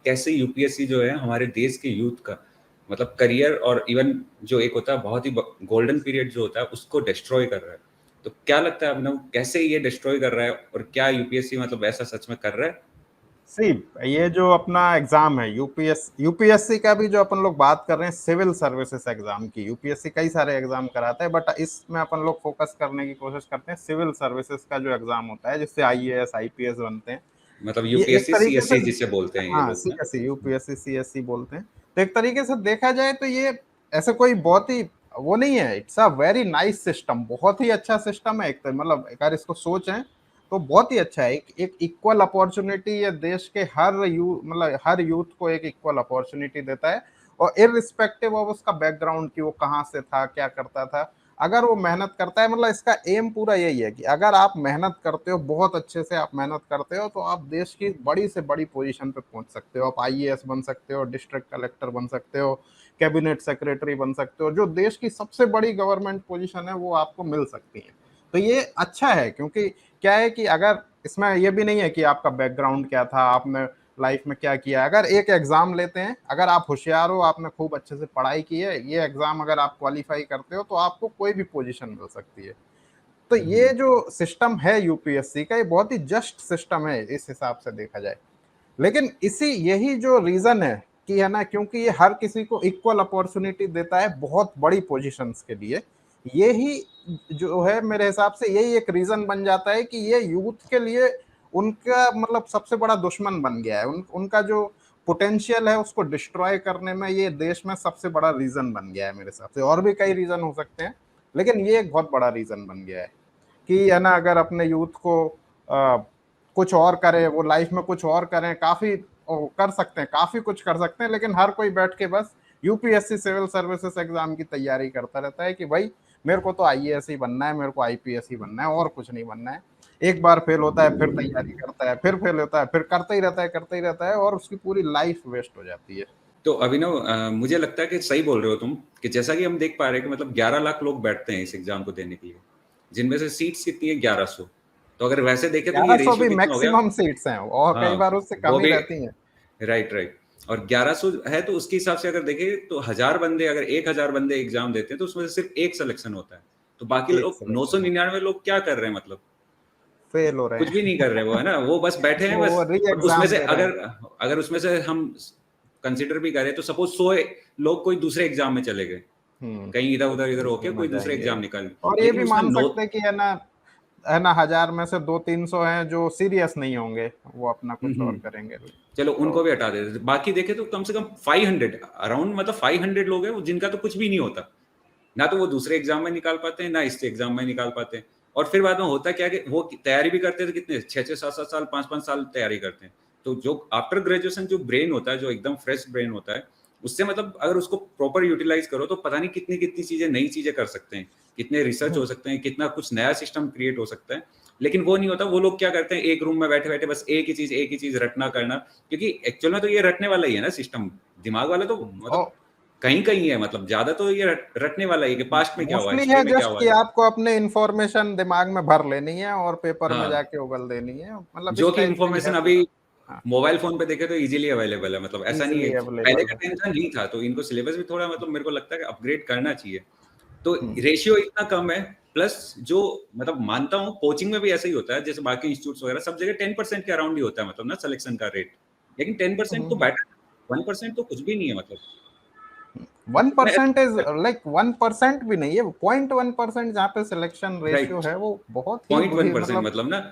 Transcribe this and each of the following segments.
कैसे यूपीएससी जो है हमारे देश के यूथ का मतलब करियर और इवन जो एक होता है बहुत ही गोल्डन पीरियड जो होता है उसको डिस्ट्रॉय कर रहा है। तो क्या लगता है अभिनव, कैसे ये डिस्ट्रॉय कर रहा है और क्या यूपीएससी मतलब ऐसा सच में कर रहा है? सी ये जो अपना एग्जाम है यूपीएससी का भी जो अपन लोग बात कर रहे हैं सिविल सर्विसेज एग्जाम की, यूपीएससी कई सारे एग्जाम कराता है बट इसमें अपन लोग फोकस करने की कोशिश करते हैं सिविल सर्विसेज का जो एग्जाम होता है जिससे आईएएस आईपीएस बनते हैं। मतलब ये एक यूपीएससी तरीके से, सीएससी जिसे बोलते हैं ये हाँ लोग ना। सीएससी यूपीएससी सीएससी बोलते हैं। तो एक तरीके से देखा जाए तो ये ऐसे कोई बहुत ही वो नहीं है, it's a very nice system, बहुत ही अच्छा सिस्टम है। एक तो मतलब अगर इसको सोचें तो बहुत ही अच्छा है। एक इक्वल अपॉर्चुनिटी ये देश के मतलब हर यूथ को एक इक्वल अपॉर्चुनिटी देता है, और इररिस्पेक्टिव ऑफ उसका बैकग्राउंड की वो कहाँ से था क्या करता था, अगर वो मेहनत करता है, मतलब इसका एम पूरा यही है कि अगर आप मेहनत करते हो, बहुत अच्छे से आप मेहनत करते हो, तो आप देश की बड़ी से बड़ी पोजीशन पे पहुंच सकते हो। आप आईएएस बन सकते हो, डिस्ट्रिक्ट कलेक्टर बन सकते हो, कैबिनेट सेक्रेटरी बन सकते हो, जो देश की सबसे बड़ी गवर्नमेंट पोजीशन है वो आपको मिल सकती है। तो ये अच्छा है, क्योंकि क्या है कि अगर इसमें ये भी नहीं है कि आपका बैकग्राउंड क्या था, आपने लाइफ में क्या किया। अगर एक एग्जाम लेते हैं, अगर आप होशियार हो, आपने खूब अच्छे से पढ़ाई की है, ये एग्जाम अगर आप क्वालिफाई करते हो तो आपको कोई भी पोजीशन मिल सकती है। तो ये जो सिस्टम है यूपीएससी का, ये बहुत ही जस्ट सिस्टम है इस हिसाब से देखा जाए। लेकिन यही जो रीजन है कि है ना, क्योंकि ये हर किसी को इक्वल अपॉर्चुनिटी देता है बहुत बड़ी पोजीशंस के लिए, यही जो है मेरे हिसाब से यही एक रीजन बन जाता है कि ये यूथ के लिए उनका मतलब सबसे बड़ा दुश्मन बन गया है। उनका जो पोटेंशियल है उसको डिस्ट्रॉय करने में ये देश में सबसे बड़ा रीजन बन गया है मेरे हिसाब से। और भी कई रीजन हो सकते हैं, लेकिन ये एक बहुत बड़ा रीजन बन गया है कि है ना, अगर अपने यूथ को कुछ और करें, वो लाइफ में कुछ और करें, काफी कर सकते हैं, काफी कुछ कर सकते हैं, लेकिन हर कोई बैठ के बस यूपीएससी सिविल सर्विसेज एग्जाम की तैयारी करता रहता है कि भाई मेरे को तो आईएएस ही बनना है, मेरे को आईपीएस ही बनना है, और कुछ नहीं बनना है। एक बार फेल होता है, फिर तैयारी करता है, फिर फेल होता है, फिर करते ही रहता है, और उसकी पूरी लाइफ वेस्ट हो जाती है। तो अभिनव, मुझे लगता है कि सही बोल रहे हो तुम कि जैसा कि हम देख पा रहे हैं कि मतलब 11 लाख लोग बैठते हैं इस एग्जाम को देने के लिए, जिनमें से सीट्स कितनी है? 1100। तो अगर वैसे देखें तो ये 1100 रेशियो भी कितना हो गया? मैक्सिमम सीट्स हैं, और कई हाँ, बार उससे वो कम ही भी रहती हैं। Right right. और 1100 है तो उसके हिसाब से अगर देखें तो 1000 बंदे, अगर 1000 बंदे एग्जाम देते हैं तो उसमें से सिर्फ एक सिलेक्शन होता है। तो बाकी एक लोग सिलेक्शन होता 999 लोग क्या कर रहे हैं? मतलब फेल हो रहे कुछ भी हैं। नहीं कर रहे, वो है ना, वो बस बैठे हैं वो बस। री और उसमें एग्जाम से दे रहे हैं। अगर अगर उसमें से हम कंसिडर भी करें तो सपोज 100 लोग कोई दूसरे एग्जाम में चले गए, कहीं इधर उधर इधर होके दूसरे में कोई दूसरे जाएंगे। एग्जाम निकाल, और ये लेकिन भी उसमें मान नौ। सकते हैं कि है ना 1000 में से 200-300 हैं जो सीरियस नहीं होंगे, वो अपना कुछ और करेंगे। चलो तो उनको भी हटा देते, बाकी देखे तो कम से कम 500 अराउंड, मतलब 500 लोग हैं जिनका तो कुछ भी नहीं होता, ना तो वो दूसरे एग्जाम में निकाल पाते हैं ना इस एग्जाम में निकाल पाते हैं। और फिर बाद में होता क्या कि वो तैयारी भी करते थे कितने 6-6 7-7 साल 5-5 साल तैयारी करते हैं। तो जो आफ्टर ग्रेजुएशन जो ब्रेन होता है, जो एकदम फ्रेश ब्रेन होता है, उससे मतलब अगर उसको प्रॉपर यूटिलाइज करो तो पता नहीं कितनी कितनी चीजें, नई चीजें कर सकते हैं, कितने रिसर्च हो सकते हैं, कितना कुछ नया सिस्टम क्रिएट हो सकता है। लेकिन वो नहीं होता। वो लोग क्या करते हैं, एक रूम में बैठे बैठे बस एक ही चीज रटना करना, क्योंकि एक्चुअल में तो ये रटने वाला ही है ना सिस्टम। दिमाग वाला तो मतलब और कहीं कहीं है, मतलब ज्यादा तो ये रटने वाला ही है कि पास्ट में क्या हुआ, मोस्टली हिस्ट्री है में क्या जस्ट हुआ कि है। आपको अपने इंफॉर्मेशन दिमाग में भर लेनी है और पेपर में हाँ, जाके उगल देनी है, मतलब जो इस कि टाइप का ही है इंफॉर्मेशन अभी पूरा। हाँ, मोबाइल फोन पे देखे तो इजीली अवेलेबल है, मतलब ऐसा नहीं है। इजीली पहले अवेलेबल का है। टाइम था नहीं था, तो इनको सिलेबस भी थोड़ा मतलब मेरे को लगता है कि अपग्रेड करना चाहिए। तो हम्म, रेशियो इतना कम है, प्लस जो मतलब मानता हूँ कोचिंग में भी ऐसा ही होता है, जैसे बाकी इंस्टीट्यूट्स वगैरह सब जगह 10% के अराउंड ही होता है मतलब ना सिलेक्शन का रेट। लेकिन 10% तो हम्म। बेटर, 1% तो कुछ भी नहीं है मतलब। वन मैं परसेंट इज लाइक 1% भी नहीं है, 0.1% जहाँ पे सिलेक्शन रेशियो राइट, है वो बहुत ही 0.1% मतलब। मतलब ना।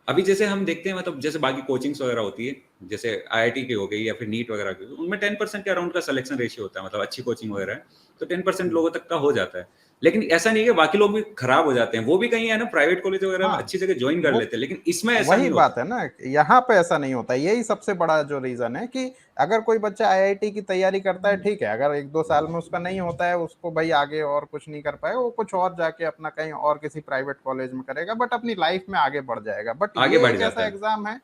अभी जैसे हम देखते हैं मतलब जैसे बाकी कोचिंग्स वगैरह होती है, जैसे आईआईटी की हो गई या फिर नीट वगैरह की, उनमें 10% के अराउंड का सिलेक्शन रेशियो होता है, मतलब अच्छी कोचिंग वगैरह है तो 10% लोगों तक का हो जाता है। लेकिन ऐसा नहीं है कि बाकी लोग भी खराब हो जाते हैं, वो भी कहीं है ना प्राइवेट कॉलेज वगैरह में हाँ, अच्छी जगह ज्वाइन कर वो लेते हैं, लेकिन इसमें ऐसा वही नहीं होता। बात है ना, यहाँ पे ऐसा नहीं होता। यही सबसे बड़ा जो रीजन है कि अगर कोई बच्चा आईआईटी की तैयारी करता है, ठीक है, अगर 1-2 साल में उसका नहीं होता है, उसको भाई आगे और कुछ नहीं कर पाए, वो कुछ और जाके अपना कहीं और किसी प्राइवेट कॉलेज में करेगा, बट अपनी लाइफ में आगे बढ़ जाएगा। बट आगे ये बढ़ एक जाता ऐसा है। एग्जाम है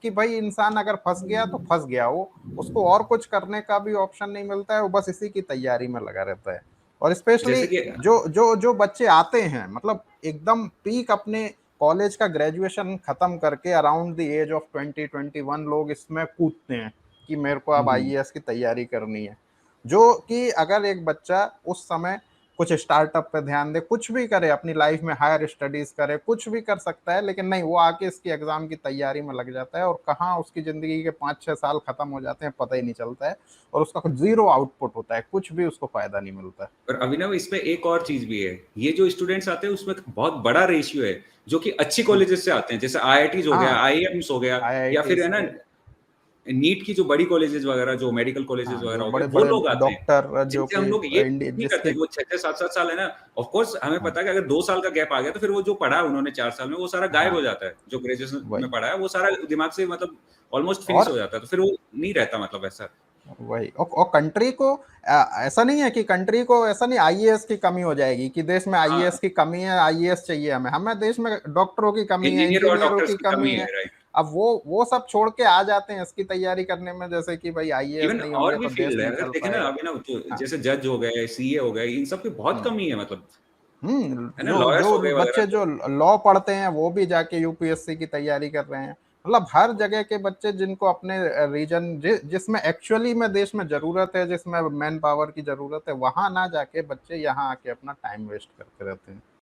कि भाई इंसान अगर फंस गया तो फंस गया, वो उसको और कुछ करने का भी ऑप्शन नहीं मिलता है, वो बस इसी की तैयारी में लगा रहता है। और स्पेशली जैसे कि जो बच्चे आते हैं, मतलब एकदम पीक अपने कॉलेज का ग्रेजुएशन खत्म करके अराउंड द एज ऑफ 20-21 लोग इसमें कूदते हैं कि मेरे को अब आईएएस की तैयारी करनी है। जो कि अगर एक बच्चा उस समय कुछ स्टार्टअप पे ध्यान दे, कुछ भी करे अपनी लाइफ में, हायर स्टडीज करे, कुछ भी कर सकता है, लेकिन नहीं, वो आके इसकी एग्जाम की तैयारी में लग जाता है और कहाँ उसकी जिंदगी के 5-6 साल खत्म हो जाते हैं पता ही नहीं चलता है, और उसका कुछ जीरो आउटपुट होता है, कुछ भी उसको फायदा नहीं मिलता है। और अभिनव इसमें एक और चीज भी है, ये जो स्टूडेंट्स आते हैं उसमें बहुत बड़ा रेशियो है जो कि अच्छी कॉलेजेस से आते हैं, जैसे आईआईटीज हो गया, हाँ, आईआईएम्स हो गया, या फिर है आईआईटीज ना के, नीट की जो बड़ी कॉलेजेस वगैरह, जो मेडिकल कॉलेजेस हाँ, वगैरह जो हो गए, बड़े वो बड़े लोग आते हैं डॉक्टर जो जिनसे कि हम लोग ये इंडिया नहीं करते। जिसकी, वो 6-6 7-7 साल है ना, ऑफ कोर्स हमें हाँ पता है कि अगर 2 साल का गैप आ गया तो फिर वो जो पढ़ा है उन्होंने 4 साल में वो सारा गायब हाँ, हो जाता है, जो ग्रेजुएशन में वही, पढ़ा है वो सारा दिमाग से मतलब ऑलमोस्ट फिनिश हो और जाता है, तो फिर वो नहीं रहता मतलब ऐसा। वही, और कंट्री को ऐसा नहीं है कि कंट्री को ऐसा नहीं आईएएस की कमी हो जाएगी कि देश में हाँ, आईएएस की कमी है, आईएएस चाहिए हमें, हमें देश में डॉक्टरों की कमी है, इंजीनियर और इंजीनियरों डॉक्टर्स की की कमी कमी है, है। राइट। अब वो सब छोड़ के आ जाते हैं इसकी तैयारी करने में, जैसे कि भाई आईएएस इवन नहीं और होंगे भी तो देश फील्ड है, नहीं अगर चल देखें ना पाएगा। अभी ना, तो हाँ, जैसे जज हो गए, सीए हो गए, इन सब की बहुत हम्म, कमी है मतलब, है ना, जो लॉयर्स हो जो गए वगैरह बच्चे तो। जो लॉ पढ़ते हैं वो भी जाके यूपीएससी की तैयारी कर रहे हैं, मतलब हर जगह के बच्चे जिनको अपने रीजन जिसमें एक्चुअली में देश में जरूरत है, जिसमें मैन पावर की जरूरत है, वहां ना जाके बच्चे यहाँ आके अपना टाइम वेस्ट करते रहते हैं।